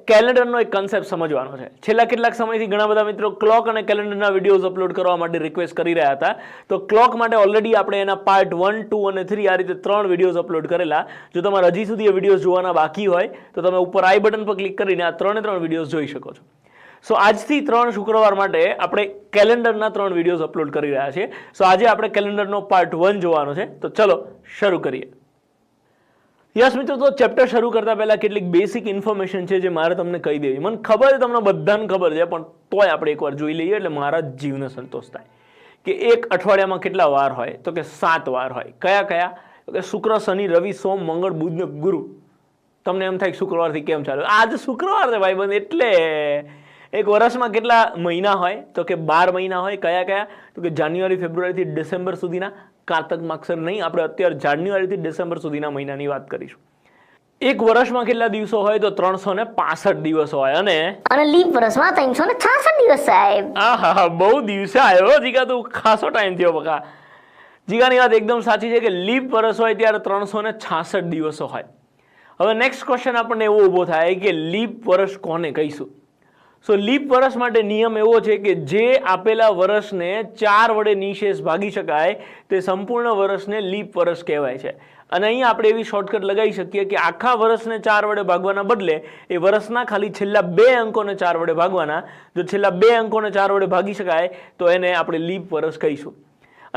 કેલેન્ડરનો એક કન્સેપ્ટ સમજવાનો છે. છેલ્લા કેટલાક સમયથી ઘણા બધા મિત્રો ક્લોક અને કેલેન્ડરના વિડીયોઝ અપલોડ કરવા માટે રિક્વેસ્ટ કરી રહ્યા હતા. તો ક્લોક માટે ઓલરેડી આપણે એના પાર્ટ 1, 2 અને 3 આ રીતે 3 વિડીયોઝ અપલોડ કરેલા. જો તમારે હજી સુધી એ વિડીયોઝ જોવાના બાકી હોય તો તમે ઉપર આઈ બટન પર ક્લિક કરીને આ 3 વિડીયોઝ જોઈ શકો છો. સો આજથી 3 શુક્રવાર માટે આપણે કેલેન્ડરના 3 વિડીયોઝ અપલોડ કરી રહ્યા છીએ. સો આજે આપણે કેલેન્ડરનો પાર્ટ 1 જોવાનો છે. તો ચલો શરૂ કરીએ. યસ મિત્રો, તો ચેપ્ટર શરૂ કરતા પહેલા કેટલીક બેસિક ઇન્ફોર્મેશન છે જે મારે તમને કહી દેવી. મને ખબર છે, તમને બધાને ખબર છે, પણ તોય આપણે એકવાર જોઈ લઈએ એટલે મારા જીવને સંતોષ થાય કે એક અઠવાડિયામાં કેટલા વાર હોય. તો કે 7 વાર હોય. કયા કયા? તો કે શુક્ર, શનિ, રવિ, સોમ, મંગળ, બુધ ને ગુરુ. તમને એમ થાય શુક્રવારથી કેમ ચાલે? આજ શુક્રવાર છે ભાઈ બંધ. એટલે એક વર્ષમાં કેટલા મહિના હોય? તો કે 12 મહિના હોય. કયા કયા? તો કે જાન્યુઆરી, ફેબ્રુઆરીથી ડિસેમ્બર સુધીના. કારતક માગસર નહીં, આપણે અત્યારે જાન્યુઆરીથી ડિસેમ્બર સુધીના મહિનાની વાત કરીશું. એક વર્ષમાં કેટલા દિવસો હોય? તો 365 દિવસો હોય. અને લીપ વર્ષમાં 366 દિવસ સાહેબ. આહા, બહુ દિવસે આવ્યો જીગા, તું ખાસો ટાઈમ થયો બકા. જીગાની વાત એકદમ સાચી છે કે લીપ વર્ષ હોય ત્યારે 366 દિવસો હોય. હવે નેક્સ્ટ ક્વેશ્ચન આપણને એવો ઊભો થાય કે લીપ વર્ષ કોને કહીશું? સો લીપ વર્ષ માટે નિયમ એવો છે કે જે આપેલા વર્ષને 4 વડે નિશેષ ભાગી શકાય તે સંપૂર્ણ વર્ષને લીપ વર્ષ કહેવાય છે. અને અહીંયા આપણે એવી શોર્ટકટ લગાવી શકીએ કે આખા વર્ષને 4 વડે ભાગવાના બદલે એ વર્ષના ખાલી છેલ્લા 2 અંકોને 4 વડે ભાગવાના. જો છેલ્લા 2 અંકોને 4 વડે ભાગી શકાય તો એને આપણે લીપ વર્ષ કહીશું.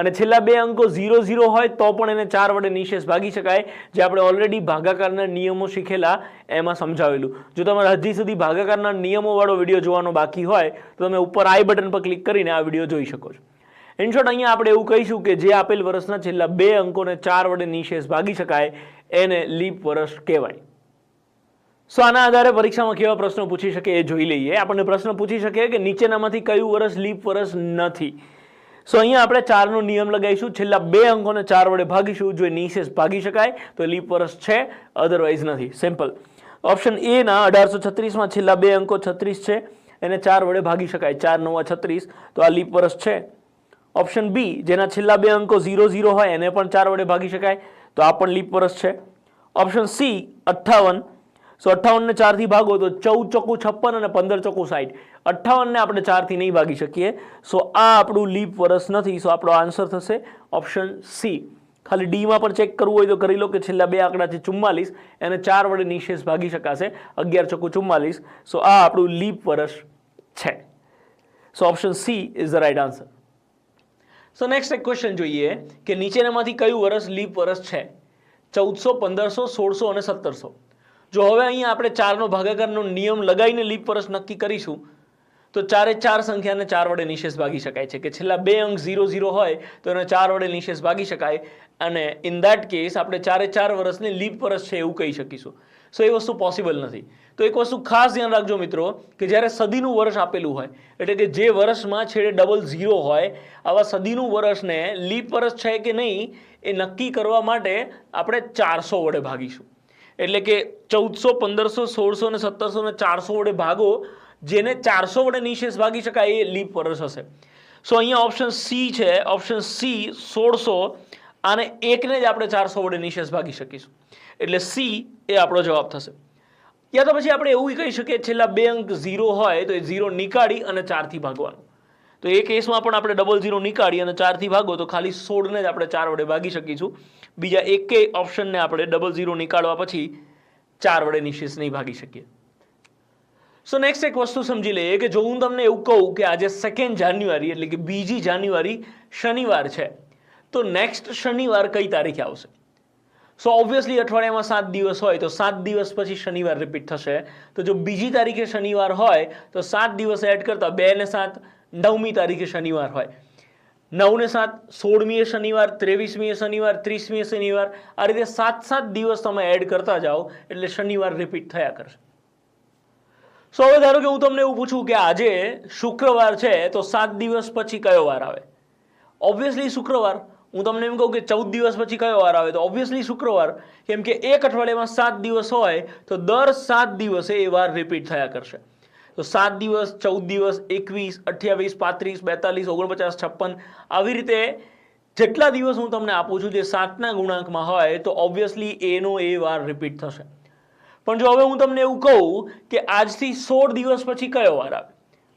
અને છેલ્લા 2 અંકો 0 હોય તો પણ એને 4 વડે નિશેષ ભાગી શકાય, જે આપણે ઓલરેડી ભાગાકારના નિયમો શીખેલા એમાં સમજાવેલું. જો તમારે હજી સુધી ભાગાકારના નિયમોવાળો વિડીયો જોવાનો બાકી હોય તો તમે ઉપર આઈ બટન પર ક્લિક કરીને આ વિડીયો જોઈ શકો છો. ઇન શોર્ટ, અહીંયા આપણે એવું કહીશું કે જે આપેલ વર્ષના છેલ્લા 2 અંકોને 4 વડે નિશેષ ભાગી શકાય એને લીપ વર્ષ કહેવાય. સો આના આધારે પરીક્ષામાં કેવા પ્રશ્નો પૂછી શકે એ જોઈ લઈએ. આપણને પ્રશ્ન પૂછી શકે કે નીચેનામાંથી કયું વર્ષ લીપ વર્ષ નથી? સો અહીંયા આપણે 4નો નિયમ લગાવીશું. છેલ્લા 2 અંકોને 4 વડે ભાગીશું. જો નિશેષ ભાગી શકાય તો લીપ વર્ષ છે, અધરવાઇઝ નથી. સિમ્પલ. ઓપ્શન એ ના 1836માં છેલ્લા 2 અંકો 36 છે, એને 4 વડે ભાગી શકાય. 4 9 36, તો આ લીપ વર્ષ છે. ઓપ્શન બી, જેના છેલ્લા 2 અંકો 00 હોય એને પણ 4 વડે ભાગી શકાય, તો આ પણ લીપ વર્ષ છે. Option C 58. સો 58 ને 4 થી ભાગો તો 14 ચોકું 56 અને 15 ચોકું 60. 58 ને આપણે 4 થી નહીં ભાગી શકીએ. સો આ આપણું લીપ વર્ષ નથી. સો આપણો આન્સર થશે ઓપ્શન સી. ખાલી ડીમાં પણ ચેક કરવું હોય તો કરી લો કે છેલ્લા 2 આંકડા છે 44, એને 4 વડે નિશેષ ભાગી શકાશે. 11 ચોકું 44. સો આ આપણું લીપ વર્ષ છે. So option C is the right answer. So next એક ક્વેશ્ચન જોઈએ કે નીચેનામાંથી કયું વર્ષ લીપ વર્ષ છે? 1400, 1500, 1600 અને 1700. જો હવે અહીંયા આપણે 4નો ભાગાકારનો નિયમ લગાવીને લીપ વર્ષ નક્કી કરીશું તો 4 સંખ્યાને 4 વડે નિશેષ ભાગી શકાય છે. કે છેલ્લા 2 અંક 00 હોય તો એને 4 વડે નિશેષ ભાગી શકાય. અને ઇન ધેટ કેસ આપણે 4 વર્ષને લીપ વર્ષ છે એવું કહી શકીશું. સો એ વસ્તુ પોસિબલ નથી. તો એક વસ્તુ ખાસ ધ્યાન રાખજો મિત્રો કે જ્યારે સદીનું વર્ષ આપેલું હોય, એટલે કે જે વર્ષમાં છેડે 00 હોય, આવા સદીનું વર્ષને લીપ વર્ષ છે કે નહીં એ નક્કી કરવા માટે આપણે 400 વડે ભાગીશું. એટલે કે 1400, 1500, 1600 અને 1700 ને 400 વડે ભાગો. જેને 400 વડે નિશેષ ભાગી શકાય એ લીપ વર્ષ હશે. સો અહીંયા ઓપ્શન સી છે. ઓપ્શન સી 1600 અને 1 ને જ આપણે 400 વડે નિશેષ ભાગી શકીશું. એટલે સી એ આપણો જવાબ થશે. યા તો પછી આપણે એવું કહી શકીએ છેલ્લા 2 અંક 0 હોય તો એ 0 નીકાળી અને 4 થી ભાગવાનું. તો એ કેસમાં પણ આપણે 00 નીકાળી અને 4 થી ભાગો તો ખાલી 16 ને જ આપણે 4 વડે ભાગી શકીશું. બીજા એકેય ઓપ્શનને આપણે 00 નીકાળવા પછી 4 વડે નિશેષ નહીં ભાગી શકીએ. સો નેક્સ્ટ એક વસ્તુ સમજી લઈએ કે જો હું તમને એવું કહું કે આજે 2 જાન્યુઆરી એટલે કે 2 જાન્યુઆરી શનિવાર છે, તો નેક્સ્ટ શનિવાર કઈ તારીખે આવશે? સો ઓબ્વિયસલી અઠવાડિયામાં 7 દિવસ હોય તો 7 દિવસ પછી શનિવાર રિપીટ થશે. તો જો 2 તારીખે શનિવાર હોય તો 7 દિવસ એડ કરતા 2 ને 7 9મી તારીખે શનિવાર હોય. 9 ને 7 16મીએ શનિવાર, 23મીએ શનિવાર, 30મીએ શનિવાર. આ રીતે 7 દિવસ તમે એડ કરતા જાઓ એટલે શનિવાર રિપીટ થયા કરશે. સો હવે ધારો કે હું તમને એવું પૂછું કે આજે શુક્રવાર છે તો 7 દિવસ પછી કયો વાર આવે? ઓબ્વિયસલી શુક્રવાર. હું તમને એમ કહું કે 14 દિવસ પછી કયો વાર આવે? તો ઓબ્વિયસલી શુક્રવાર. કેમ કે એક અઠવાડિયામાં 7 દિવસ હોય તો દર 7 દિવસે એ વાર રિપીટ થયા કરશે. તો 7 દિવસ, 14 દિવસ, 21, 28, 35, 42, 49, 56 આવી રીતે જેટલા દિવસ હું તમને આપું છું જે 7ના ગુણાંકમાં હોય તો ઓબ્વિયસલી એનો એ વાર રિપીટ થશે. પણ જો હવે હું તમને એવું કહું કે આજથી 16 દિવસ પછી કયો વાર આવે,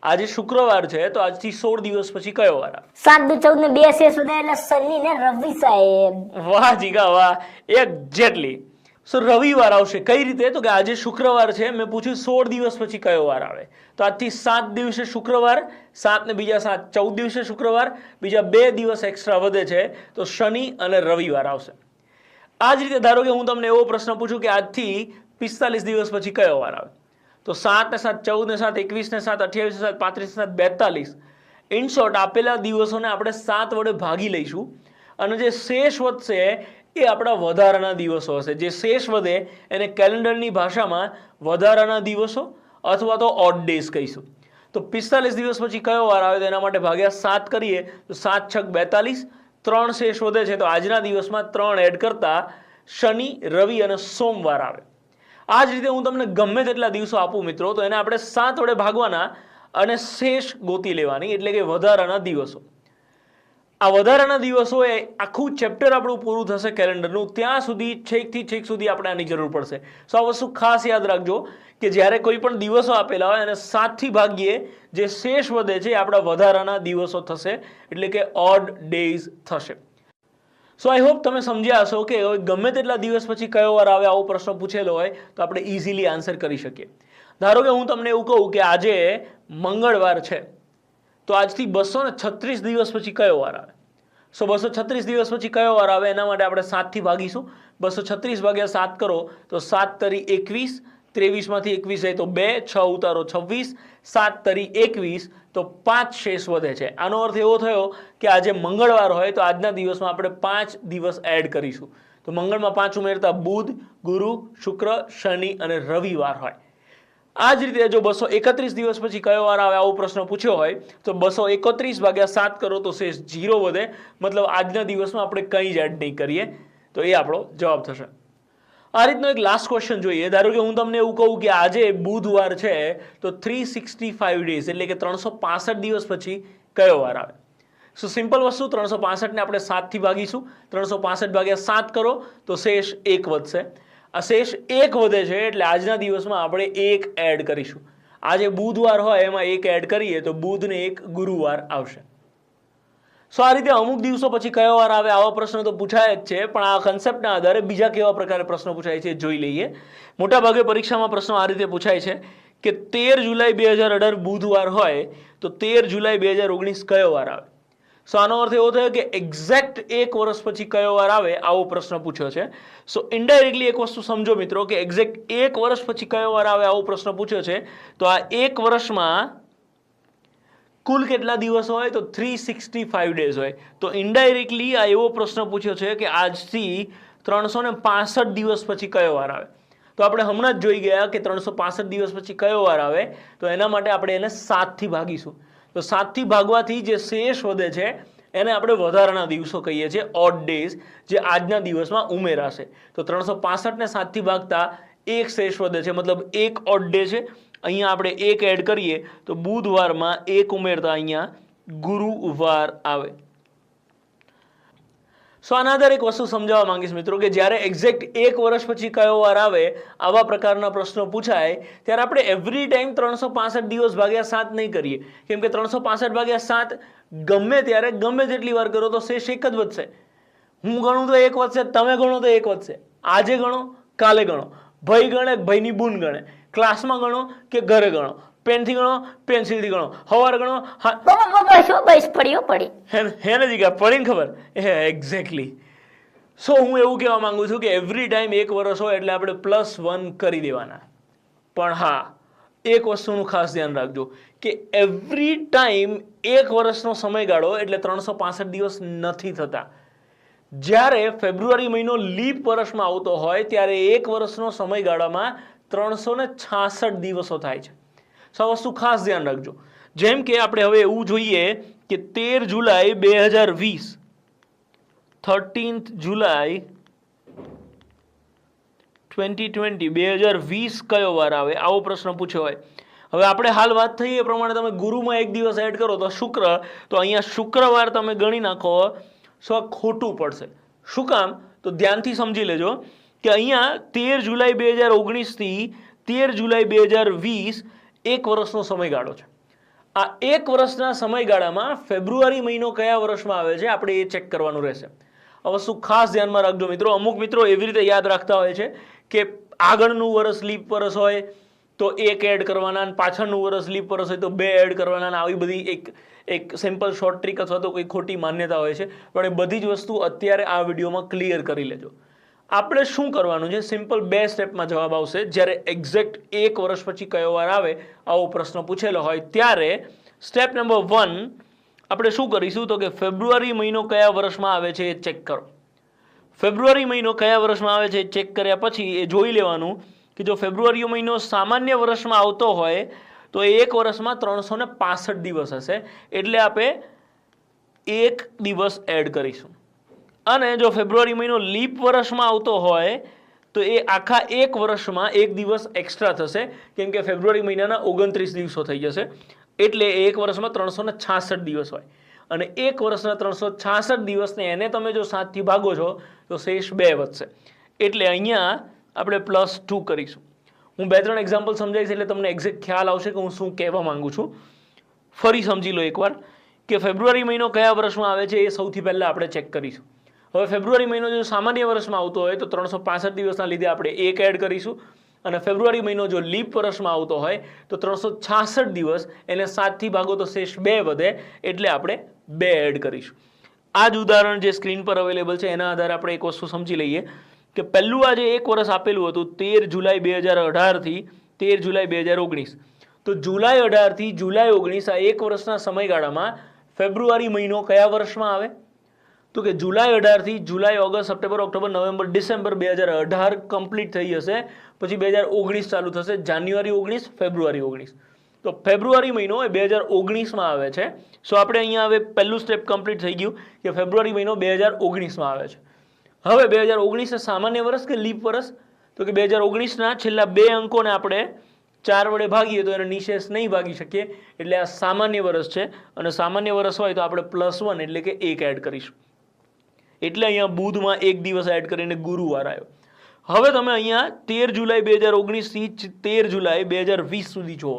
આજે શુક્રવાર છે તો આજથી 16 દિવસ પછી કયો વાર આવે? 7, 2, 14 ને 2 શેષ વધે એટલે શનિ ને રવિ સાહેબ. વાહ જીગા વાહ, એક્ઝેક્ટલી. સો રવિવાર આવશે. કઈ રીતે? તો કે આજે શુક્રવાર છે, મેં પૂછ્યું 16 દિવસ પછી કયો વાર આવે, તો આજથી 7 દિવસે શુક્રવાર, 7 ને બીજા 7 14 દિવસે શુક્રવાર, બીજા 2 દિવસ એક્સ્ટ્રા વધે છે તો શનિ અને રવિવાર આવશે. આ જ રીતે ધારો કે હું તમને એવો પ્રશ્ન પૂછું કે આજથી 45 દિવસ પછી કયો વાર આવે, તો 7 ને 7 14 ને 7 21 ને 7 28 ને 7 35 ને 7 42. ઇન શોર્ટ આપેલા દિવસોને આપણે 7 વડે ભાગી લઈશું અને જે શેષ વધશે એ આપણા વધારાના દિવસો હશે. જે શેષ વધે એને કેલેન્ડરની ભાષામાં વધારાના દિવસો અથવા તો ઓડ ડેઝ કહીશું. તો 45 દિવસ પછી કયો વાર આવે તો એના માટે ભાગ્યા 7 કરીએ તો 7 છક 42, 3 શેષ વધે છે તો આજના દિવસમાં 3 એડ કરતા શનિ, રવિ અને સોમવાર આવે. આ જ રીતે હું તમને ગમે તેટલા દિવસો આપું મિત્રો તો એને આપણે 7 વડે ભાગવાના અને શેષ ગોતી લેવાની, એટલે કે વધારાના દિવસો. આ વધારાના દિવસો એ આખું ચેપ્ટર આપણું પૂરું થશે કેલેન્ડરનું, ત્યાં સુધી છેકથી છેક સુધી આપણે આની જરૂર પડશે. સો આ વસ્તુ ખાસ યાદ રાખજો કે જ્યારે કોઈ પણ દિવસો આપેલા હોય અને 7 થી ભાગીએ, જે શેષ વધે છે એ આપણા વધારાના દિવસો થશે, એટલે કે ઓડ ડેઝ થશે. સો આઈ હોપ તમે સમજ્યા હશો કે ગમે તેટલા દિવસ પછી કયો વાર આવે આવો પ્રશ્ન પૂછેલો હોય તો આપણે ઇઝીલી આન્સર કરી શકીએ. ધારો કે હું તમને એવું કહું કે આજે મંગળવાર છે તો આજથી 236 દિવસ પછી કયો વાર આવે? સો 236 દિવસ પછી કયો વાર આવે એના માટે આપણે 7 થી ભાગીશું. 236 ભાગ્યા 7 કરો તો 7 તરી 21, 23 માંથી 21 જાય તો 2, 6 ઉતારો 26, 7 તરી 21 તો 5 શેષ વધે છે. આનો અર્થ એવો થયો કે આજે મંગળવાર હોય તો આજના દિવસમાં આપણે 5 દિવસ એડ કરીશું. તો મંગળમાં 5 ઉમેરતા બુધ, ગુરુ, શુક્ર, શનિ અને રવિવાર હોય. આ જ રીતે જો 231 દિવસ પછી કયો વાર આવે આવો પ્રશ્ન પૂછ્યો હોય તો 231 ભાગ્યા 7 કરો તો શેષ 0 વધે, મતલબ આજના દિવસમાં આપણે કંઈ જ એડ નહીં કરીએ, તો એ આપણો જવાબ થશે. આ રીતનો એક લાસ્ટ ક્વેશ્ચન જોઈએ. ધારો કે હું તમને એવું કહું કે આજે બુધવાર છે તો 365 ડેઝ એટલે કે 365 દિવસ પછી કયો વાર આવે? સો સિમ્પલ વસ્તુ, 365 ને આપણે 7 થી ભાગીશું. 365 ભાગ્યા 7 કરો તો શેષ 1 વધશે. આ શેષ 1 વધે છે એટલે આજના દિવસમાં આપણે 1 એડ કરીશું. આજે બુધવાર હોય એમાં 1 એડ કરીએ તો બુધ ને 1 ગુરુવાર આવશે. સો આ રીતે અમુક દિવસો પછી કયો વાર આવે આવા પ્રશ્નો તો પૂછાય જ છે, પણ આ કન્સેપ્ટના આધારે બીજા કેવા પ્રકારે પ્રશ્નો પૂછાય છે જોઈ લઈએ. મોટાભાગે પરીક્ષામાં પ્રશ્નો આ રીતે પૂછાય છે કે 13 જુલાઈ 2018 બુધવાર હોય તો 13 જુલાઈ 2019 કયો વાર આવે? સો આનો અર્થ એવો થયો કે એક્ઝેક્ટ 1 વર્ષ પછી કયો વાર આવે આવો પ્રશ્ન પૂછ્યો છે. સો ઇનડાયરેક્ટલી એક વસ્તુ સમજો મિત્રો કે એક્ઝેક્ટ 1 વર્ષ પછી કયો વાર આવે આવો પ્રશ્ન પૂછ્યો છે તો આ 1 વર્ષમાં કુલ કેટલા દિવસો હોય તો 365 ડેઝ હોય. તો ઇનડાયરેક્ટલી આ એવો પ્રશ્ન પૂછ્યો છે કે આજથી 365 દિવસ પછી કયો વાર આવે. તો આપણે હમણાં જ જોઈ ગયા કે 365 દિવસ પછી કયો વાર આવે તો એના માટે આપણે એને 7 થી ભાગીશું. તો 7 થી ભાગવાથી જે શેષ વધે છે એને આપણે વધારાના દિવસો કહીએ છીએ, ઓડ ડેઝ, જે આજના દિવસમાં ઉમેરાશે. તો 365 ને 7 થી ભાગતા 1 શેષ વધે છે, મતલબ 1 ઓડ ડે છે. અહીંયા આપણે 1 એડ કરીએ તો બુધવારમાં 1 ઉમેરતા અહીંયા ગુરુવાર આવે. સો આના આધારે એક વસ્તુ સમજાવવા માંગીશ મિત્રો કે જ્યારે એક્ઝેક્ટ 1 વર્ષ પછી કયો વાર આવે આવા પ્રકારના પ્રશ્નો પૂછાય ત્યારે આપણે એવરી ટાઈમ 365 દિવસ ભાગ્યા 7 નહીં કરીએ, કેમ કે 365 ભાગ્યા 7 ગમે ત્યારે ગમે તેટલી વાર કરો તો શેષ 1 જ વધશે. હું ગણું તો 1 વધશે, તમે ગણો તો 1 વધશે. આજે ગણો, કાલે ગણો, ભાઈ ગણે, ભાઈની બૂન ગણે, ક્લાસમાં ગણો કે ઘરે ગણો, પેનથી ગણો, પેન્સિલથી ગણો, હવાર ગણો. બસ પડી હેને જીગા પડીને ખબર? એક્ઝેક્ટલી. સો હું એવું કહેવા માંગુ છું કે એવરી ટાઈમ 1 વર્ષ હોય એટલે આપણે +1 કરી દેવાના. પણ હા, એક વસ્તુનું ખાસ ધ્યાન રાખજો કે એવરી ટાઈમ 1 વર્ષનો સમયગાળો એટલે 365 દિવસ નથી થતા. જ્યારે ફેબ્રુઆરી મહિનો લીપ વર્ષમાં આવતો હોય ત્યારે 1 વર્ષનો સમયગાળામાં 366 દિવસો થાય છે. સો આ વસ્તુ ખાસ ધ્યાન રાખજો. જેમ કે આપણે હવે એવું જોઈએ કે 13 જુલાઈ 2020, 13th જુલાઈ 2020 2020 કયો વાર આવે આવો પ્રશ્ન પૂછ્યો હોય. હવે આપણે હાલ વાત થઈ એ પ્રમાણે તમે ગુરુમાં 1 દિવસ એડ કરો તો શુક્ર, તો અહીંયા શુક્રવાર તમે ગણી નાખો. સો ખોટું પડશે. શું કામ? તો ધ્યાનથી સમજી લેજો કે અહીંયા 13 જુલાઈ 2019 થી 13 જુલાઈ 2020 એક વર્ષનો સમયગાળો છે. આ એક વર્ષના સમયગાળામાં ફેબ્રુઆરી મહિનો કયા વર્ષમાં આવે છે આપણે એ ચેક કરવાનું રહેશે. આ વસ્તુ ખાસ ધ્યાનમાં રાખજો મિત્રો. અમુક મિત્રો એવી રીતે યાદ રાખતા હોય છે કે આગળનું વર્ષ લીપ વર્ષ હોય તો એક એડ કરવાના, અને પાછળનું વર્ષ લીપ વર્ષ હોય તો બે એડ કરવાના, અને આવી બધી એક સિમ્પલ શોર્ટ ટ્રીક અથવા તો કોઈ ખોટી માન્યતા હોય છે. પણ એ બધી જ વસ્તુ અત્યારે આ વિડીયોમાં ક્લિયર કરી લેજો. આપણે શું કરવાનું છે, સિમ્પલ 2 સ્ટેપમાં જવાબ આવશે. જ્યારે એક્ઝેક્ટ એક વર્ષ પછી કયો વાર આવે આવો પ્રશ્ન પૂછેલો હોય ત્યારે સ્ટેપ નંબર 1 આપણે શું કરીશું તો કે ફેબ્રુઆરી મહિનો કયા વર્ષમાં આવે છે એ ચેક કરો. ફેબ્રુઆરી મહિનો કયા વર્ષમાં આવે છે એ ચેક કર્યા પછી એ જોઈ લેવાનું કે જો ફેબ્રુઆરી મહિનો સામાન્ય વર્ષમાં આવતો હોય તો એ એક વર્ષમાં 365 દિવસ હશે, એટલે આપણે એક દિવસ એડ કરીશું. અને જો ફેબ્રુઆરી મહિનો લીપ વર્ષમાં આવતો હોય તો એ આખા એક વર્ષમાં એક દિવસ એક્સ્ટ્રા થશે, કેમ કે ફેબ્રુઆરી મહિનાના 29 દિવસો થઈ જશે, એટલે એક વર્ષમાં 366 દિવસ હોય. અને એક વર્ષના 366 દિવસને એને તમે જો 7 થી ભાગો છો તો શેષ 2 વધશે, એટલે અહીંયા આપણે +2 કરીશું. હું 2-3 એક્ઝામ્પલ સમજાવીશ એટલે તમને એક્ઝેક્ટ ખ્યાલ આવશે કે હું શું કહેવા માંગુ છું. ફરી સમજી લો એકવાર કે ફેબ્રુઆરી મહિનો કયા વર્ષમાં આવે છે એ સૌથી પહેલાં આપણે ચેક કરીશું. હવે ફેબ્રુઆરી મહિનો જો સામાન્ય વર્ષમાં આવતો હોય તો 365 દિવસના લીધે આપણે એક એડ કરીશું, અને ફેબ્રુઆરી મહિનો જો લીપ વર્ષમાં આવતો હોય તો 366 દિવસ એને 7 થી ભાગો તો શેષ 2 વધે, એટલે આપણે 2 એડ કરીશું. આ જ ઉદાહરણ જે સ્ક્રીન પર અવેલેબલ છે એના આધારે આપણે એક વસ્તુ સમજી લઈએ કે પહેલું આ જે એક વર્ષ આપેલું હતું 13 જુલાઈ 2018 થી 13 જુલાઈ 2019, તો જુલાઈ 18 થી જુલાઈ 19 આ એક વર્ષના સમયગાળામાં ફેબ્રુઆરી મહિનો કયા વર્ષમાં આવે તો કે જુલાઈ 18 થી July, August, September, October, November, December 2018 complete થઈ જશે, પછી 2019 ચાલુ થશે, જાન્યુઆરી 19, ફેબ્રુઆરી 19. તો ફેબ્રુઆરી મહિનો એ 2019માં આવે છે. સો આપણે અહીંયા હવે પહેલું સ્ટેપ કમ્પ્લીટ થઈ ગયું કે ફેબ્રુઆરી મહિનો 2019માં આવે છે. હવે 2019 સામાન્ય વર્ષ કે લીપ વર્ષ તો કે 2019ના છેલ્લા 2 અંકોને આપણે 4 વડે ભાગીએ તો એને નિશેષ નહીં ભાગી શકીએ, એટલે આ સામાન્ય વર્ષ છે, અને સામાન્ય વર્ષ હોય તો આપણે +1 એટલે કે 1 એડ કરીશું. એટલે અહીંયા બુધમાં એક દિવસ એડ કરીને ગુરુવાર આવ્યો. હવે તમે અહીંયા 13 જુલાઈ 2019 થી 13 જુલાઈ 2020 સુધી જુઓ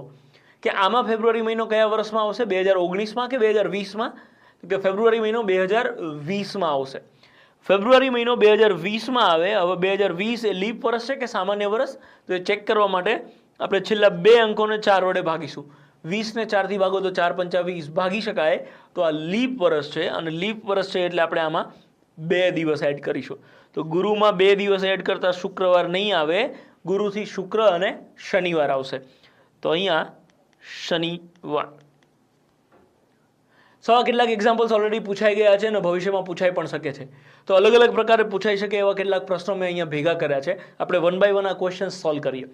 કે આમાં ફેબ્રુઆરી મહિનો કયા વર્ષમાં આવશે, 2019માં કે 2020માં? કે ફેબ્રુઆરી મહિનો 2020માં આવશે. ફેબ્રુઆરી મહિનો 2020માં આવે. હવે 2020 એ લીપ વર્ષ છે કે સામાન્ય વર્ષ, તો એ ચેક કરવા માટે આપણે છેલ્લા 2 અંકોને 4 વડે ભાગીશું. 20 ને 4 થી ભાગો તો 4 પંચા 20 ભાગી શકાય, તો આ લીપ વર્ષ છે, અને લીપ વર્ષ છે એટલે આપણે આમાં 2 દિવસ એડ કરીશું. તો ગુરુમાં 2 દિવસ એડ કરતા શુક્રવાર નહીં આવે, ગુરુથી શુક્ર અને શનિવાર આવશે. તો અહીંયા શનિવાર. સવા કેટલાક એક્ઝામ્પલ્સ ઓલરેડી પૂછાઈ ગયા છે અને ભવિષ્યમાં પૂછાઈ પણ શકે છે. તો અલગ અલગ પ્રકારે પૂછાઈ શકે એવા કેટલાક પ્રશ્નો મેં અહીંયા ભેગા કર્યા છે. આપણે 1 બાય 1 આ ક્વેશ્ચન સોલ્વ કરીએ.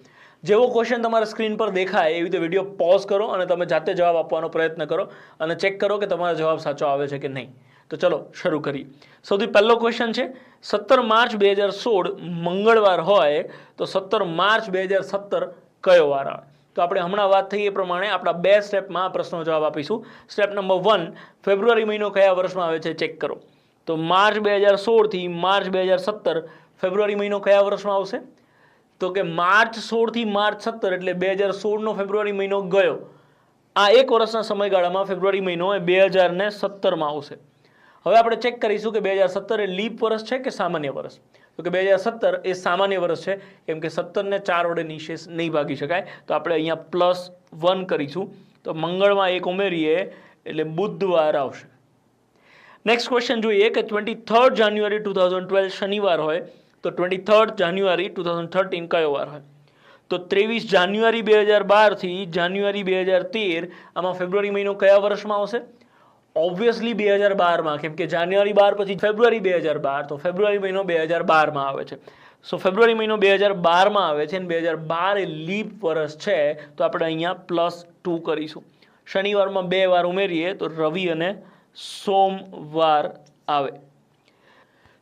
જેવો ક્વેશ્ચન તમારા સ્ક્રીન પર દેખાય એવી રીતે વિડીયો પોઝ કરો અને તમે જાતે જવાબ આપવાનો પ્રયત્ન કરો અને ચેક કરો કે તમારો જવાબ સાચો આવે છે કે નહીં. તો ચલો શરૂ કરીએ. સૌથી પહેલો ક્વેશ્ચન છે 17 માર્ચ 2016 મંગળવાર હોય તો 17 માર્ચ 2017 કયો વાર આવે? તો આપણે હમણાં વાત થઈ એ પ્રમાણે આપણા 2 સ્ટેપમાં આ પ્રશ્નનો જવાબ આપીશું. સ્ટેપ નંબર 1, ફેબ્રુઆરી મહિનો કયા વર્ષમાં આવે છે ચેક કરો. તો માર્ચ 2016 થી માર્ચ 2017 ફેબ્રુઆરી મહિનો કયા વર્ષમાં આવશે? તો કે માર્ચ 16 થી માર્ચ 17 એટલે 2016નો ફેબ્રુઆરી મહિનો ગયો. આ એક વર્ષના સમયગાળામાં ફેબ્રુઆરી મહિનો એ 2017માં આવશે. હવે આપણે ચેક કરીશું કે 2017 એ લીપ વર્ષ છે કે સામાન્ય વર્ષ? તો કે 2017 એ સામાન્ય વર્ષ છે, કેમ કે 17 ને 4 વડે નિશેષ નહીં ભાગી શકાય, તો આપણે અહીંયા +1 કરીશું. તો મંગળમાં 1 ઉમેરીએ એટલે બુધવાર આવશે. નેક્સ્ટ ક્વેશ્ચન જોઈએ કે 23 જાન્યુઆરી 2012 શનિવાર હોય તો 23 જાન્યુઆરી 2013 કયો વાર હોય? તો 23 જાન્યુઆરી 2012 થી જાન્યુઆરી 2013 આમાં ફેબ્રુઆરી મહિનો કયા વર્ષમાં આવશે? ઓબ્વિયસલી 2012માં, કેમ કે જાન્યુઆરી 12 પછી ફેબ્રુઆરી 2012, તો ફેબ્રુઆરી મહિનો 2012માં આવે છે. સો ફેબ્રુઆરી મહિનો 2012માં આવે છે અને 2012 એ લીપ વર્ષ છે, તો આપણે અહીંયા +2 કરીશું. શનિવારમાં 2 વાર ઉમેરીએ તો રવિ અને સોમવાર આવે.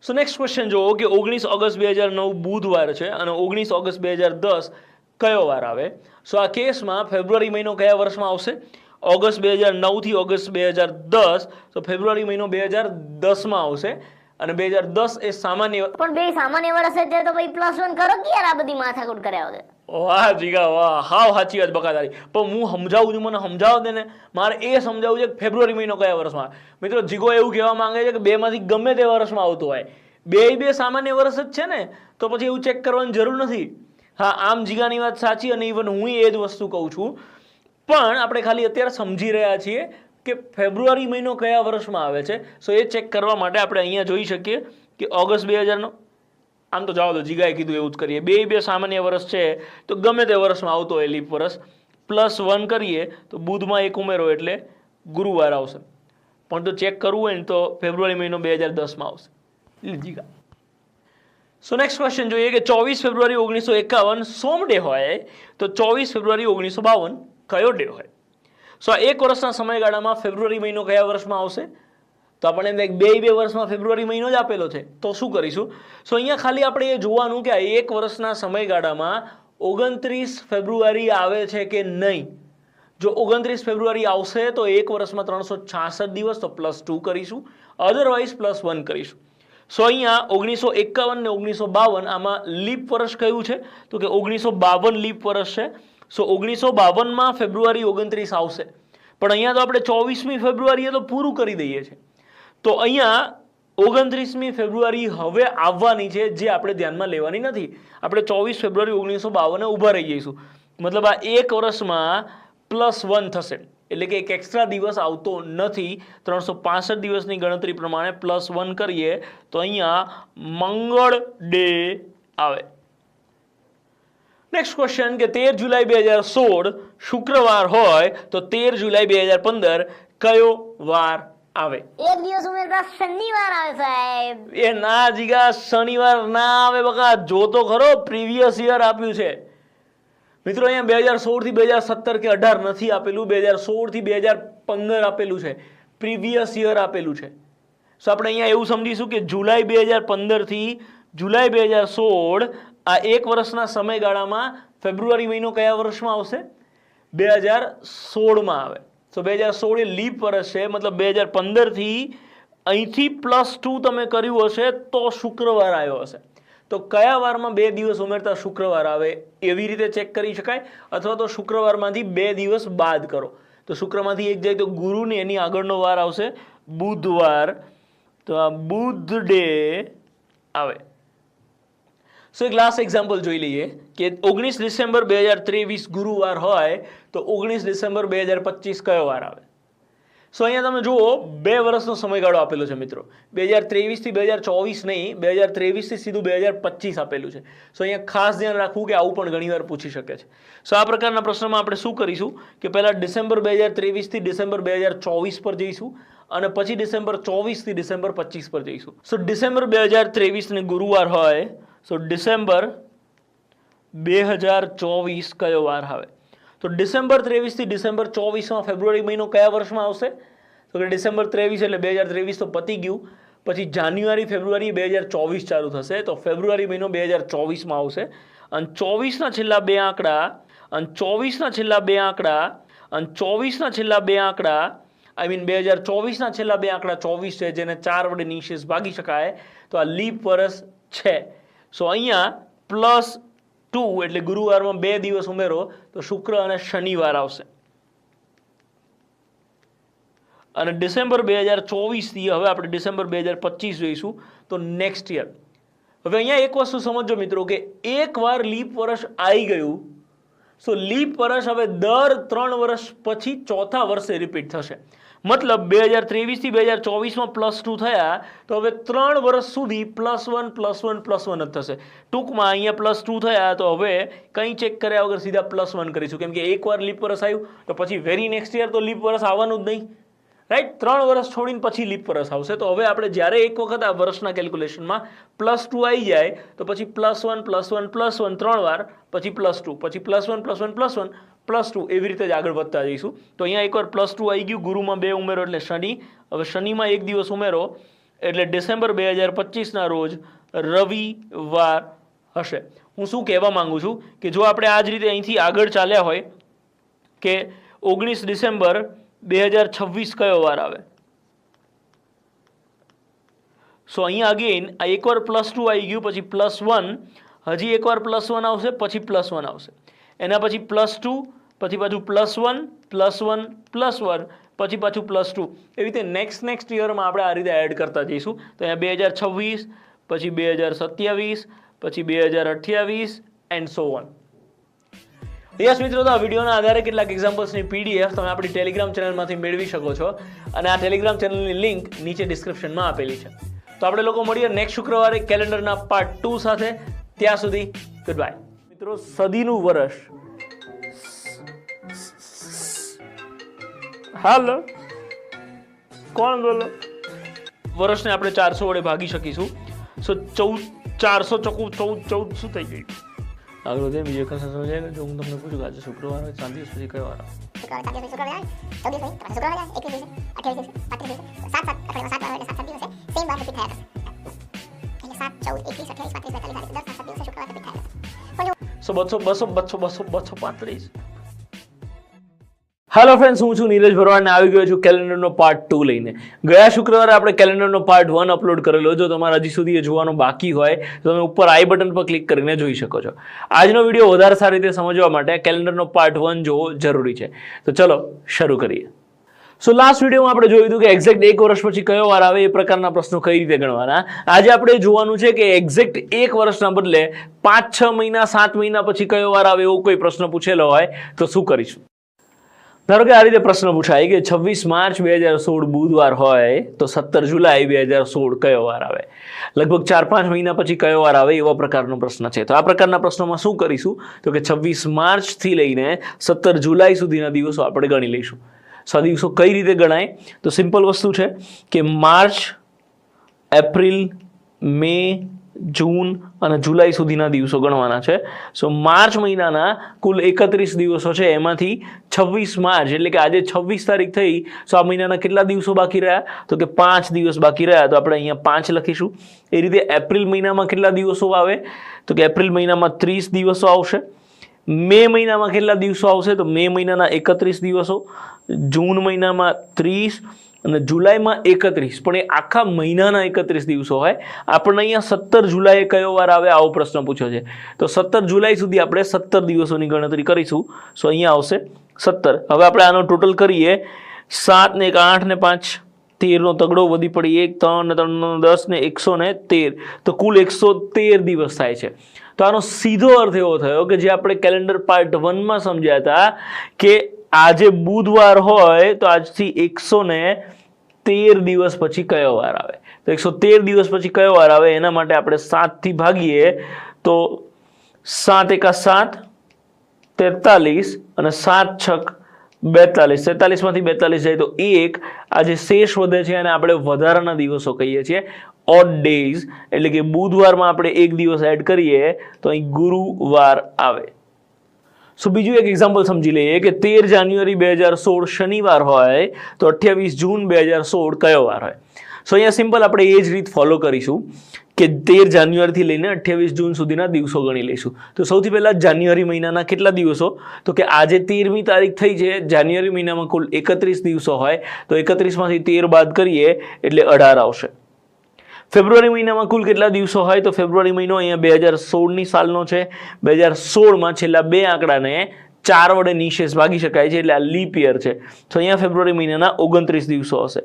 સો નેક્સ્ટ ક્વેશ્ચન જુઓ કે 19 ઓગસ્ટ 2009 બુધવાર છે અને 19 ઓગસ્ટ 2010 કયો વાર આવે? સો આ કેસમાં ફેબ્રુઆરી મહિનો કયા વર્ષમાં આવશે? ઓગસ્ટ 2009 થી ઓગસ્ટ 2010, તો ફેબ્રુઆરી મહિનો 2010માં આવશે. અને 2010 એ સામાન્ય. પણ બે સામાન્ય વર્ષ છે તો ભાઈ +1 કરો કે યાર, આ બધી માથાકૂટ કર્યા વગર. વાહ જીગા વાહ, હાવ સાચી વાત બકાદારી. પણ હું સમજાવું છું, મને સમજાવો દે ને. મારે એ સમજાવવું છે કે ફેબ્રુઆરી મહિનો કયા વર્ષમાં. મિત્રો જીગો એવું કહેવા માંગે છે કે બેમાંથી ગમે તે વર્ષમાં આવતો હોય, બે સામાન્ય વર્ષ જ છે ને, તો પછી એવું ચેક કરવાની જરૂર નથી. હા, આમ જીગાની વાત સાચી, અને ઇવન હું એ જ વસ્તુ કહું છું. પણ આપણે ખાલી અત્યારે સમજી રહ્યા છીએ કે ફેબ્રુઆરી મહિનો કયા વર્ષમાં આવે છે. સો એ ચેક કરવા માટે આપણે અહીંયા જોઈ શકીએ કે ઓગસ્ટ 2000નો. આમ તો જાઓ તો જીગાએ કીધું એવું જ કરીએ. બે સામાન્ય વર્ષ છે તો ગમે તે વર્ષમાં આવતો હોય લીપ વર્ષ, +1 કરીએ તો બુધમાં 1 ઉમેરો એટલે ગુરુવાર આવશે. પણ તો ચેક કરવું હોય ને તો ફેબ્રુઆરી મહિનો 2010માં આવશે. જીગા. સો નેક્સ્ટ ક્વેશ્ચન જોઈએ કે 24 ફેબ્રુઆરી 1951 સોમ ડે હોય તો 24 ફેબ્રુઆરી 1952 કયો ડે હોય? સો આ એક વર્ષના સમયગાળામાં ફેબ્રુઆરી મહિનો કયા વર્ષમાં આવશે? તો આપણને બે વર્ષમાં ફેબ્રુઆરી મહિનો જ આપેલો છે, તો શું કરીશું? સો અહીંયા ખાલી આપણે એ જોવાનું કે આ એક વર્ષના સમયગાળામાં 29 ફેબ્રુઆરી આવે છે કે નહીં. જો 29 ફેબ્રુઆરી આવશે તો એક વર્ષમાં 366 દિવસ, તો +2 કરીશું, અધરવાઇઝ +1 કરીશું. સો અહીંયા 1951 ને 1952 આમાં લીપ વર્ષ કયું છે? તો કે 1952 લીપ વર્ષ છે. સો 1952માં ફેબ્રુઆરી 29 આવશે, પણ અહીંયા તો આપણે 24મી ફેબ્રુઆરીએ તો પૂરું કરી દઈએ છીએ. તો અહીંયા 29મી ફેબ્રુઆરી હવે આવવાની છે, જે આપણે ધ્યાનમાં લેવાની નથી. આપણે 24 ફેબ્રુઆરી 1952 ઊભા રહી જઈશું. મતલબ આ એક વર્ષમાં +1 થશે, એટલે કે એક એક્સ્ટ્રા દિવસ આવતો નથી. 365 દિવસની ગણતરી પ્રમાણે +1 કરીએ તો અહીંયા મંગળ ડે આવે. નેક્સ્ટ ક્વેશ્ચન કે 13 જુલાઈ 2016 શુક્રવાર હોય તો 13 જુલાઈ 2015 કયો વાર આવે? એક દિવસ ઉમેરતા શનિવાર આવે સાહેબ. એ ના જીગા, શનિવાર ના આવે બકા. જો તો ખરો, પ્રીવિયસ યર આપ્યું છે મિત્રો. અહીંયા 2016 થી 2017 કે 18 નથી આપેલું, 2016 થી 2015 આપેલું છે, પ્રીવિયસ યર આપેલું છે. સો આપણે અહીંયા એવું સમજીશું કે જુલાઈ 2015 થી જુલાઈ 2016 આ એક વર્ષના સમયગાળામાં ફેબ્રુઆરી મહિનો કયા વર્ષમાં આવશે? 2016માં આવે. તો 2016 એ લીપ વર્ષ છે, મતલબ 2015 થી અહીંથી +2 તમે કર્યું હશે તો શુક્રવાર આવ્યો હશે. તો કયા વારમાં 2 દિવસ ઉમેરતા શુક્રવાર આવે એવી રીતે ચેક કરી શકાય, અથવા તો શુક્રવારમાંથી 2 દિવસ બાદ કરો. તો શુક્રમાંથી એક જાય તો ગુરુ ને એની આગળનો વાર આવશે બુધવાર, તો આ બુધ ડે આવે. સો એક લાસ્ટ એક્ઝામ્પલ જોઈ લઈએ કે 19 ડિસેમ્બર 2023 ગુરુવાર હોય તો 19 ડિસેમ્બર 2025 કયો વાર આવે? સો અહીંયા તમે જુઓ 2 વર્ષનો સમયગાળો આપેલો છે મિત્રો. 2023 થી 2024 નહીં, 2023 થી સીધું 2025 આપેલું છે. સો અહીંયા ખાસ ધ્યાન રાખવું કે આવું પણ ઘણીવાર પૂછી શકે છે. સો આ પ્રકારના પ્રશ્નમાં આપણે શું કરીશું કે પહેલા ડિસેમ્બર 2023 થી ડિસેમ્બર 2024 પર જઈશું, અને પછી ડિસેમ્બર 24 થી ડિસેમ્બર 25 પર જઈશું. સો ડિસેમ્બર 2023 ને ગુરુવાર હોય, સો ડિસેમ્બર 2024 કયો વાર આવે? તો ડિસેમ્બર 23 થી ડિસેમ્બર 24માં ફેબ્રુઆરી મહિનો કયા વર્ષમાં આવશે? તો કે ડિસેમ્બર 23 એટલે 2023 તો પતી ગયું, પછી જાન્યુઆરી ફેબ્રુઆરી 2024 ચાલુ થશે, તો ફેબ્રુઆરી મહિનો 2024માં આવશે. અને 24ના છેલ્લા 2 આંકડા, અને 24ના છેલ્લા 2 આંકડા, અને 24ના છેલ્લા 2 આંકડા, આઈ મીન 2024ના છેલ્લા 2 આંકડા 24 છે, જેને 4 વડે નિશેષ ભાગી શકાય, તો આ લીપ વર્ષ છે. સો અહીંયા +2 એટલે ગુરુવારમાં 2 દિવસ ઉમેરો તો શુક્ર અને શનિવાર આવશે. અને ડિસેમ્બર 2024 થી હવે આપણે ડિસેમ્બર 2025 જોઈશું, તો નેક્સ્ટ યર. હવે અહીંયા એક વસ્તુ સમજો મિત્રો કે એકવાર લીપ વર્ષ આવી ગયું, સો લીપ વર્ષ હવે દર 3 વર્ષ પછી ચોથા વર્ષે રિપીટ થશે. મતલબ 2023 થી 2024માં +2 થયા તો હવે 3 વર્ષ સુધી +1 +1 +1 જ થશે. ટૂંકમાં અહીંયા +2 થયા તો હવે કંઈ ચેક કર્યા વગર સીધા +1 કરીશું, કેમ કે એકવાર લીપ વર્ષ આવ્યું તો પછી વેરી નેક્સ્ટ યર તો લીપ વર્ષ આવવાનું જ નહીં, રાઈટ. 3 વર્ષ છોડીને પછી લીપ વર્ષ આવશે. તો હવે આપણે જ્યારે એક વખત આ વર્ષના કેલ્ક્યુલેશનમાં +2 આવી જાય તો પછી +1 +1 +1 3 વાર, પછી +2, પછી +1 +1 +1 +2 એવી રીતે જ આગળ વધતા જઈશું. તો અહીંયા એકવાર +2 આવી ગયું, ગુરુમાં 2 ઉમેરો એટલે શનિ, હવે શનિમાં 1 દિવસ ઉમેરો એટલે ડિસેમ્બર 2025ના રોજ રવિવાર હશે. હું શું કહેવા માંગુ છું કે જો આપણે આ જ રીતે અહીંથી આગળ ચાલ્યા હોય કે 19 ડિસેમ્બર 2026 કયો વાર આવે? સો અહીંયા અગેન આ એકવાર +2 આવી ગયું, પછી +1, હજી એકવાર +1 આવશે, પછી +1 આવશે, એના પછી +2, પછી પાછું +1, +1, +1, પછી પાછું +2. એવી રીતે નેક્સ્ટ યરમાં આપણે આ રીતે એડ કરતા જઈશું. તો અહીંયા 2026, પછી 2027, પછી 2028 એન્ડ સો ઓન. યસ મિત્રો, તો આ વિડીયોના આધારે કેટલાક એક્ઝામ્પલ્સની PDF તમે આપણી ટેલિગ્રામ ચેનલમાંથી મેળવી શકો છો, અને આ ટેલિગ્રામ ચેનલની લિંક નીચે ડિસ્ક્રિપ્શનમાં આપેલી છે. તો આપણે લોકો મળીએ નેક્સ્ટ શુક્રવારે કેલેન્ડરના પાર્ટ 2 સાથે. ત્યાં સુધી ગુડ બાય. મિત્રો, સદીનું વર્ષ, હાલો કોણ બોલો, વર્ષને આપણે 400 વડે ભાગી શકીશું. સો 400 ચોખ્ખું 14 શું થઈ ગયું? આગળ વધે બીજો કન્સેપ્ટ સમજાય. જો હું તમને પૂછું કે આજે શુક્રવાર હોય, 7 દિવસ પછી કયો વાર આવે? સો 235. હેલો ફ્રેન્ડ્સ, હું છું નીરજ ભરવાડ ને આવી ગયો છું કેલેન્ડરનો પાર્ટ 2 લઈને. ગયા શુક્રવારે આપણે કેલેન્ડરનો પાર્ટ 1 અપલોડ કરેલો. જો તમારે હજી સુધી એ જોવાનું બાકી હોય તો તમે ઉપર આઈ બટન પર ક્લિક કરીને જોઈ શકો છો. આજનો વિડીયો વધારે સારી રીતે સમજવા માટે કેલેન્ડરનો પાર્ટ 1 જોવો જરૂરી છે. તો ચલો શરૂ કરીએ. સો લાસ્ટ વિડીયોમાં આપણે જોયું હતું કે એક્ઝેક્ટ 1 વર્ષ પછી કયો વાર આવે એ પ્રકારના પ્રશ્નો કઈ રીતે ગણવાના. આજે આપણે જોવાનું છે કે એક્ઝેક્ટ 1 વર્ષના બદલે 5-6 મહિના 7 મહિના પછી કયો વાર આવે એવો કોઈ પ્રશ્ન પૂછેલો હોય તો શું કરીશું. ધારો કે આ રીતે પ્રશ્ન પૂછાય કે 26 માર્ચ 2016 બુધવાર હોય તો 17 જુલાઈ 2016 કયો વાર આવે. લગભગ 4-5 મહિના પછી કયો વાર આવે એવા પ્રકારનો પ્રશ્ન છે. તો આ પ્રકારના પ્રશ્નોમાં શું કરીશું તો કે 26 માર્ચથી લઈને 17 જુલાઈ સુધીના દિવસો આપણે ગણી લઈશું. સો આ દિવસો કઈ રીતે ગણાય તો સિમ્પલ વસ્તુ છે કે માર્ચ, એપ્રિલ, મે, જૂન અને જુલાઈ સુધીના દિવસો ગણવાના છે. સો માર્ચ મહિનાના કુલ 31 દિવસો છે, એમાંથી 26 માર્ચ એટલે કે આજે 26 તારીખ થઈ. સો આ મહિનાના કેટલા દિવસો બાકી રહ્યા તો કે 5 દિવસ બાકી રહ્યા. તો આપણે અહીંયા 5 લખીશું. એ રીતે એપ્રિલ મહિનામાં કેટલા દિવસો આવે તો કે એપ્રિલ મહિનામાં 30 દિવસો આવશે. મે મહિનામાં કેટલા દિવસો આવશે તો મે મહિનાના 31 દિવસો, જૂન મહિનામાં 30 અને જુલાઈમાં 31. પણ એ આખા મહિનાના 31 દિવસો હોય. આપણને અહીંયા 17 જુલાઈએ કયો વાર આવે આવો પ્રશ્ન પૂછ્યો છે. તો 17 જુલાઈ સુધી આપણે 17 દિવસોની ગણતરી કરીશું. સો અહીંયા આવશે 17. હવે આપણે આનો ટોટલ કરીએ. 7 ને 1 8 ને 5 13નો તગડો વધી પડી 1 3 ને 3 10 ને 113. તો કુલ 113 દિવસ થાય છે. તો આનો સીધો અર્થ એવો થયો કે જે આપણે કેલેન્ડર પાર્ટ 1માં સમજ્યા હતા કે આજે બુધવાર હોય તો આજથી 113 દિવસ પછી કયો વાર આવે. તો 113 દિવસ પછી કયો વાર આવે એના માટે આપણે 7 થી ભાગીએ તો 7 × 7 43 અને 7 × 6 42. 43 માંથી 42 જાય તો 1. આજે શેષ વધે છે અને આપણે વધારાના દિવસો કહીએ છીએ, ઓડ ડેઝ. એટલે કે બુધવારમાં આપણે એક દિવસ એડ કરીએ તો અહીં ગુરુવાર આવે. સો બીજું એક એક્ઝામ્પલ સમજી લઈએ કે 13 જાન્યુઆરી 2016 શનિવાર હોય તો 28 જૂન 2016 કયો વાર હોય. સો અહીંયા સિમ્પલ આપણે એ જ રીત ફોલો કરીશું કે 13 જાન્યુઆરીથી લઈને 28 જૂન સુધીના દિવસો ગણી લઈશું. તો સૌથી પહેલાં જાન્યુઆરી મહિનાના કેટલા દિવસો તો કે આજે 13મી તારીખ થઈ છે. જાન્યુઆરી મહિનામાં કુલ 31 દિવસો હોય તો 31માંથી 13 બાદ કરીએ એટલે 18 આવશે. ફેબ્રુઆરી મહિનામાં કુલ કેટલા દિવસો હોય તો ફેબ્રુઆરી મહિનો અહીંયા 2016ની સાલનો છે. 2016માં છેલ્લા 2 આંકડાને 4 વડે નિશેષ ભાગી શકાય છે એટલે આ લીપ યર છે. તો અહીંયા ફેબ્રુઆરી મહિનાના 29 દિવસો હશે.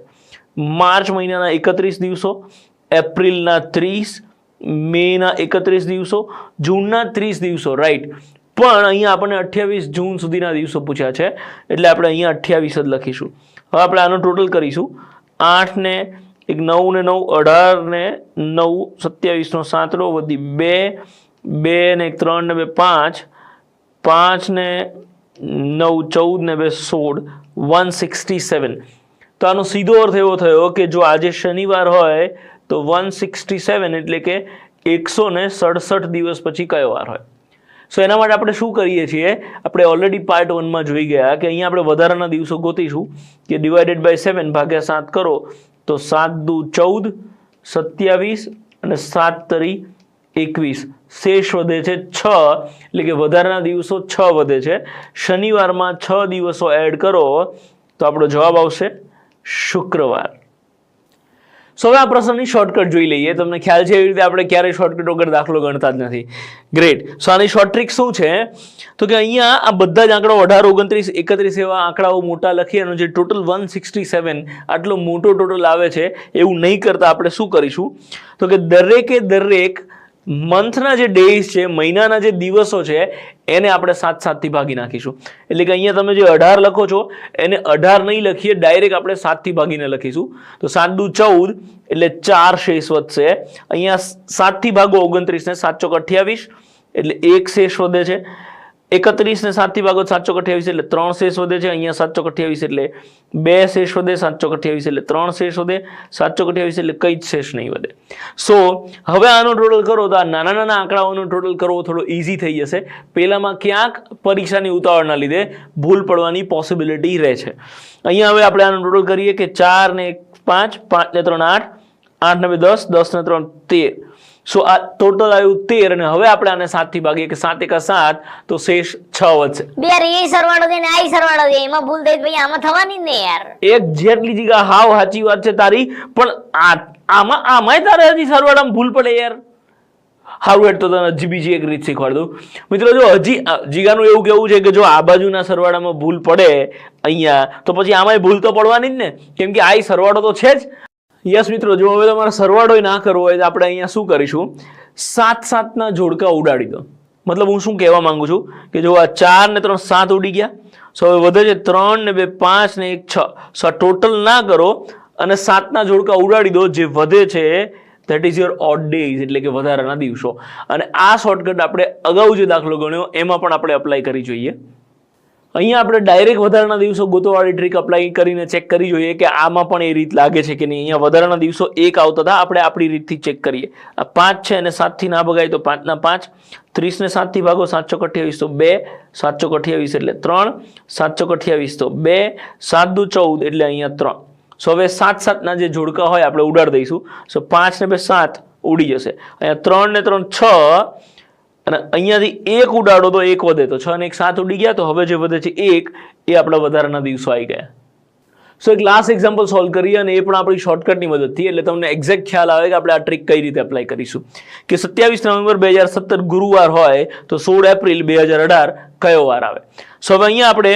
માર્ચ મહિનાના 31 દિવસો, એપ્રિલના 30, મેના 31 દિવસો, જૂનના 30 દિવસો. રાઈટ. પણ અહીંયા આપણને 28 જૂન સુધીના દિવસો પૂછ્યા છે એટલે આપણે અહીંયા 28 જ લખીશું. હવે આપણે આનો ટોટલ કરીશું. 8 ને 1 9 ને 9 18 ને 9 27 નો 7 વધી 2 2 ને 1 3 ને 2 5 5 ને 9 14 ને 2 16 167. તો આનો સીધો અર્થ એવો થયો કે જો આજે શનિવાર હોય તો 167 એટલે કે 167 દિવસ પછી કયો વાર હોય. સો એના માટે આપણે શું કરીએ છીએ, આપણે ઓલરેડી પાર્ટ 1માં જોઈ ગયા કે અહીંયા આપણે વધારાના દિવસો ગોતીશું કે ડિવાઇડેડ બાય 7 ભાગ્યા 7 કરો તો 7 દુ 14, 27 અને 7 તરી 21. શેષ વધે છે 6 એટલે કે વધારાના દિવસો 6 વધે છે. શનિવારમાં 6 દિવસો એડ કરો તો આપણો જવાબ આવશે શુક્રવાર. સો હવે આ પ્રશ્નની શોર્ટકટ જોઈ લઈએ. તમને ખ્યાલ છે એવી રીતે આપણે ક્યારેય શોર્ટકટ વગર દાખલો ગણતા જ નથી. ગ્રેટ. સો આની શોર્ટ ટ્રિક શું છે તો કે અહીંયા આ બધા જ આંકડો 18, 29, 31 એવા આંકડાઓ મોટા લખી અને જે ટોટલ 167 આટલો મોટો ટોટલ આવે છે એવું નહીં કરતા આપણે શું કરીશું તો કે દરેક મંથના જે ડેઝ છે, મહિનાના જે દિવસો છે એને આપણે 7 થી ભાગી નાખીશું. એટલે કે અહીંયા તમે જે 18 લખો છો એને 18 નહીં લખીએ, ડાયરેક્ટ આપણે 7 થી ભાગીને લખીશું. તો 7 દુ 14 એટલે 4 શેષ વધશે. અહીંયા 7 થી ભાગો 29 ને 7 ચોક 28 એટલે 1 શેષ વધે છે. 31 ને 7 થી ભાગો 7 ચોક 28 એટલે 3 શેષ વધે છે. અહીંયા 7 ચોક 28 એટલે 2 શેષ વધે, 7 ચોક 28 એટલે 3 શેષ વધે, 7 ચોક 28 એટલે કઈ જ શેષ નહીં વધે. સો હવે આનો ટોટલ કરો તો આ નાના નાના આંકડાઓનો ટોટલ કરવો થોડો ઇઝી થઈ જશે. પહેલામાં ક્યાંક પરીક્ષાની ઉતાવળના લીધે ભૂલ પડવાની પોસિબિલિટી રહે છે. અહીંયા હવે આપણે આનો ટોટલ કરીએ કે 4 ને 1 5, 5 ને 3 8, 8 ને 2 10, 10 ને 3 13. સો આ ટોટલ આવ્યું 13 અને હવે આપણે આને 7 થી ભાગીએ કે 7 એકા 7 તો શેષ 6 વધશે. બે યાર એ સરવાળો દે ને આ સરવાળો દે, એમાં ભૂલ થઈ ભાઈ, આમાં થવાની જ ને યાર. એક જેટલી જગ્યા હાવ સાચી વાત છે તારી, પણ આમાંય તારે હજી સરવાળામાં ભૂલ પડે યાર. સારું હેડ તો તને હજી બીજી એક રીત શીખવાડ દઉં. મિત્રો જો હજી જીગાનું એવું કેવું છે કે જો આ બાજુના સરવાળામાં ભૂલ પડે અહીંયા તો પછી આમાંય ભૂલ તો પડવાની જ ને, કેમ કે આ સરવાળો તો છે જ. યસ મિત્રો, જો હવે તમારે સરવાળો ના કરવો હોય તો આપણે અહીંયા શું કરીશું, 7 ના જોડકા ઉડાડી દો. મતલબ હું શું કહેવા માંગુ છું કે જો આ 4 ને 3 7 ઉડી ગયા. સો હવે વધે છે 3 ને 2 5 ને 1 6. સો આ ટોટલ ના કરો અને 7 ના જોડકા ઉડાડી દો. જે વધે છે that is your odd days, એટલે કે વધારાના દિવસો. અને આ શોર્ટકટ આપણે અગાઉ જે દાખલો ગણ્યો એમાં પણ આપણે અપ્લાય કરી જોઈએ. અહીંયા આપણે ડાયરેક્ટ વધારાના દિવસો ગોતવાવાળી ટ્રીક અપ્લાય કરીને ચેક કરી જોઈએ કે આમાં પણ એ રીત લાગે છે કે નહીં. અહીંયા વધારાના દિવસો 1 આવતા હતા, આપણે આપણી રીતથી ચેક કરીએ. આ 5 છે અને 7 થી ના ભગાય તો 5 ના 5, 30 ને 7 થી ભાગો 7 ચોક 28 તો 2, 7 ચોક 28 એટલે 3, 7 ચોક 28 તો 2, 7 દુ 14 એટલે અહીંયા 3. સો હવે 7 ના જે જોડકા હોય આપણે ઉડાડી દઈશું. સો 5 ને 2 7 ઉડી જશે. અહીંયા 3 ને 3 6 અને અહીંયાથી 1 ઉડાડો તો 1 વધે, તો 6 ને 1 7 ઉડી ગયા. તો હવે જે વધે છે 1 એ આપણા વધારાના દિવસો આવી ગયા. સો એક લાસ્ટ એક્ઝામ્પલ સોલ્વ કરીએ અને એ પણ આપણી શોર્ટકટની મદદથી, એટલે તમને એક્ઝેક્ટ ખ્યાલ આવે કે આપણે આ ટ્રીક કઈ રીતે અપ્લાય કરીશું. કે 27 નવેમ્બર 2017 ગુરુવાર હોય તો 16 એપ્રિલ 2018 કયો વાર આવે. સો હવે અહીંયા આપણે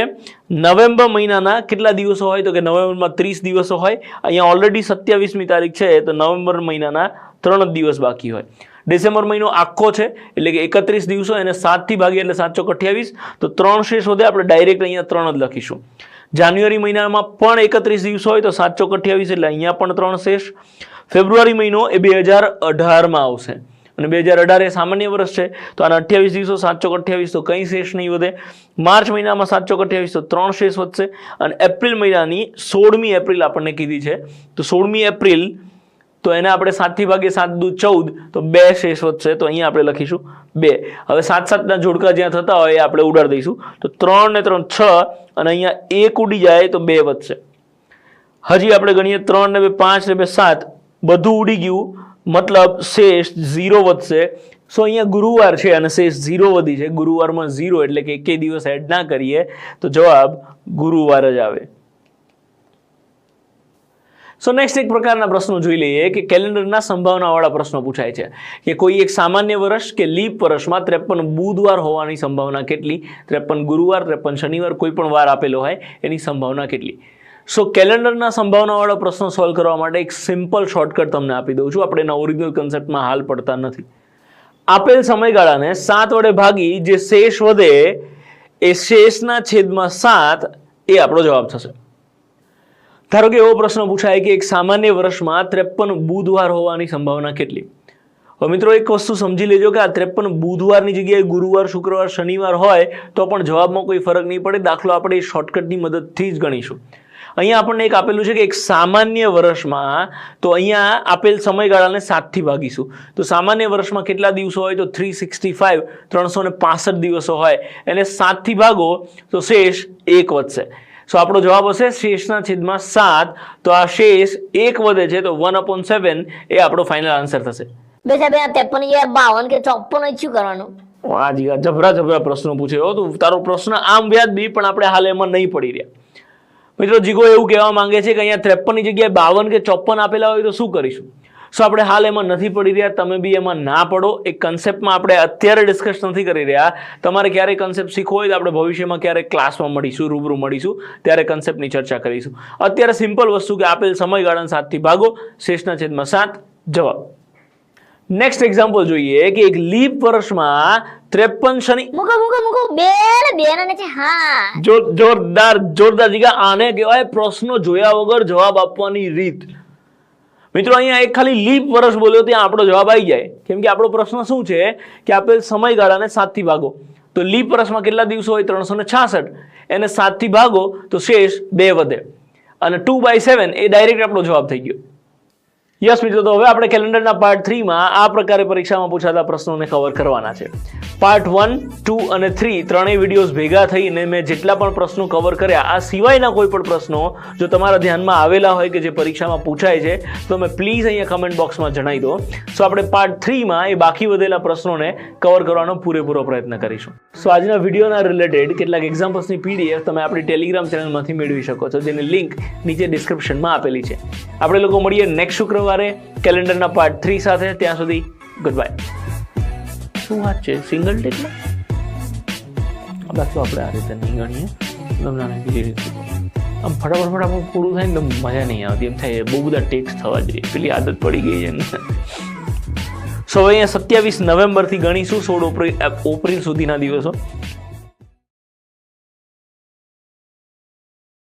નવેમ્બર મહિનાના કેટલા દિવસો હોય તો કે નવેમ્બરમાં 30 દિવસો હોય. અહીંયા ઓલરેડી 27મી તારીખ છે તો નવેમ્બર મહિનાના 3 જ દિવસ બાકી હોય. ડિસેમ્બર મહિનો આખો છે એટલે કે 31 દિવસો, એને 7 થી ભાગીએ એટલે 7 ચોક 28 તો 3 શેષ વધે. આપણે ડાયરેક્ટ અહીંયા 3 જ લખીશું. જાન્યુઆરી મહિનામાં પણ 31 દિવસો હોય તો 7 ચોક 28 એટલે અહીંયા પણ 3 શેષ. ફેબ્રુઆરી મહિનો એ 2018માં આવશે અને 2018 એ સામાન્ય વર્ષ છે તો આના 28 દિવસો, 7 ચોક 28 તો કંઈ શેષ નહીં વધે. માર્ચ મહિનામાં 7 ચોક 28 તો 3 શેષ વધશે. અને એપ્રિલ મહિનાની 16મી એપ્રિલ આપણને કીધી છે તો 16મી એપ્રિલ તો એને આપણે 7 થી ભાગીએ 7 દુ 14 તો 2 શેષ વધશે. તો અહીંયા આપણે લખીશું 2. હવે 7 ના જોડકા જ્યાં થતા હોય એ આપણે ઉડાડી દઈશું. તો 3 ને 3 6 અને અહીંયા 1 ઉડી જાય તો 2 વધશે. હજી આપણે ગણીએ 3 ને 2 5 ને 2 7 બધું ઉડી ગયું, મતલબ શેષ 0 વધશે. સો અહીંયા ગુરુવાર છે અને શેષ 0 વધી છે. ગુરુવારમાં 0 એટલે કે એકે દિવસ એડ ના કરીએ તો જવાબ ગુરુવાર જ આવે. સો નેક્સ્ટ એક પ્રકારના પ્રશ્નો જોઈ લઈએ કે કેલેન્ડરના સંભાવનાવાળા પ્રશ્નો પૂછાય છે કે કોઈ એક સામાન્ય વર્ષ કે લીપ વર્ષમાં 53 બુધવાર હોવાની સંભાવના કેટલી, 53 ગુરુવાર, 53 શનિવાર, કોઈ પણ વાર આપેલો હોય એની સંભાવના કેટલી. સો કેલેન્ડરના સંભાવનાવાળા પ્રશ્નો સોલ્વ કરવા માટે એક સિમ્પલ શોર્ટકટ તમને આપી દઉં છું. આપણે એના ઓરિજિનલ કન્સેપ્ટમાં હાલ પડતા નથી. આપેલ સમયગાળાને 7 વડે ભાગી જે શેષ વધે એ શેષના છેદમાં 7 એ આપણો જવાબ થશે. ધારો કે એવો પ્રશ્ન પૂછાય કે એક સામાન્ય વર્ષમાં 53 બુધવાર હોવાની સંભાવના કેટલી. હવે મિત્રો એક વસ્તુ સમજી લેજો કે આ 53 બુધવારની જગ્યાએ ગુરુવાર, શુક્રવાર, શનિવાર હોય તો પણ જવાબમાં કોઈ ફરક નહીં પડે. દાખલો આપણે શોર્ટકટની મદદથી જ ગણીશું. અહીંયા આપણને એક આપેલું છે કે એક સામાન્ય વર્ષમાં, તો અહીંયા આપેલ સમયગાળાને 7 થી ભાગીશું. તો સામાન્ય વર્ષમાં કેટલા દિવસો હોય તો 365 365 દિવસો હોય, એને 7 થી ભાગો તો શેષ 1 વધશે. સો આપણો જવાબ હશે શેષના છેદમાં 7. તો આ શેષ 1 વધે છે તો 1/7 એ આપણો ફાઇનલ આન્સર થશે. બે સાહેબ આ 53 52 કે 54 શું કરવાનું? જબરા પ્રશ્નો પૂછ્યો તો તારો પ્રશ્ન આમ વ્યાજબી, પણ આપણે હાલ એમાં નહીં પડી રહ્યા. મિત્રો જીગો એવું કહેવા માંગે છે કે અહીંયા 53 ની જગ્યાએ 52 કે 54 આપેલા હોય તો શું કરીશું? સો આપણે હાલ એમાં નથી પડી રહ્યા, તમે બી એમાં ના પડો. એક કન્સેપ્ટમાં આપણે અત્યારે ડિસ્કસ નથી કરી રહ્યા. તમારે ક્યારેય કન્સેપ્ટ શીખવો હોય તો આપણે ભવિષ્યમાં ક્યારેક ક્લાસમાં મળીશું, રૂબરૂ મળીશું, ત્યારે કન્સેપ્ટની ચર્ચા કરીશું. અત્યારે સિમ્પલ વસ્તુ કે આપેલ સમયગાળાને 7 થી ભાગો, શેષના છેદમાં 7 જવાબ. નેક્સ્ટ એક્ઝામ્પલ જોઈએ કે એક લીપ વર્ષમાં 53 શનિ. મૂકો બે ના નીચે હા. જોરદાર જીગા. આને કહેવાય પ્રશ્નો જોયા વગર જવાબ આપવાની રીત. મિત્રો અહીંયા એક ખાલી લીપ વર્ષ બોલ્યો ત્યાં આપણો જવાબ આવી જાય, કેમ કે આપણો પ્રશ્ન શું છે કે આપેલ સમયગાળાને 7 થી ભાગો. તો લીપ વર્ષમાં કેટલા દિવસો હોય? 366. એને 7 થી ભાગો તો શેષ 2 વધે અને 2/7 એ ડાયરેક્ટ આપણો જવાબ થઈ ગયો. યસ મિત્રો, તો હવે આપણે કેલેન્ડરના પાર્ટ 3 માં આ પ્રકારે પરીક્ષામાં પૂછાતા પ્રશ્નોને કવર કરવાના છે. પાર્ટ 1, 2 અને 3 ત્રણેય વિડીયોઝ ભેગા થઈને મેં જેટલા પણ પ્રશ્નો કવર કર્યા, આ સિવાયના કોઈ પણ પ્રશ્નો જો તમારા ધ્યાનમાં આવેલા હોય કે જે પરીક્ષામાં પૂછાય છે તો તમે પ્લીઝ અહીંયા કમેન્ટ બોક્સમાં જણાવી દો. સો આપણે પાર્ટ 3 માં એ બાકી વધેલા પ્રશ્નોને કવર કરવાનો પૂરેપૂરો પ્રયત્ન કરીશું. સો આજના વિડીયોના રિલેટેડ કેટલાક એક્ઝામ્પલ્સની PDF તમે આપણી ટેલિગ્રામ ચેનલમાંથી મેળવી શકો છો, જેની લિંક નીચે ડિસ્ક્રિપ્શનમાં આપેલી છે. આપણે લોકો મળીએ નેક્સ્ટ શુક્રવારે કેલેન્ડરના પાર્ટ 3 સાથે. ત્યાં સુધી ગુડ બાય. શું વાત છે સિંગલ ટેકમાં? બાકી આપણે આ રીતે નહીં ગણીએ, બીજી રીતે આમ ફટાફટ પૂરું થાય ને તો મજા નહીં આવતી, એમ થાય બહુ બધા ટેક્સ થવા જોઈએ, પેલી આદત પડી ગઈ છે ને. સો હવે અહીંયા 27 નવેમ્બરથી ગણીશું 16 એપ્રિલ સુધીના દિવસો.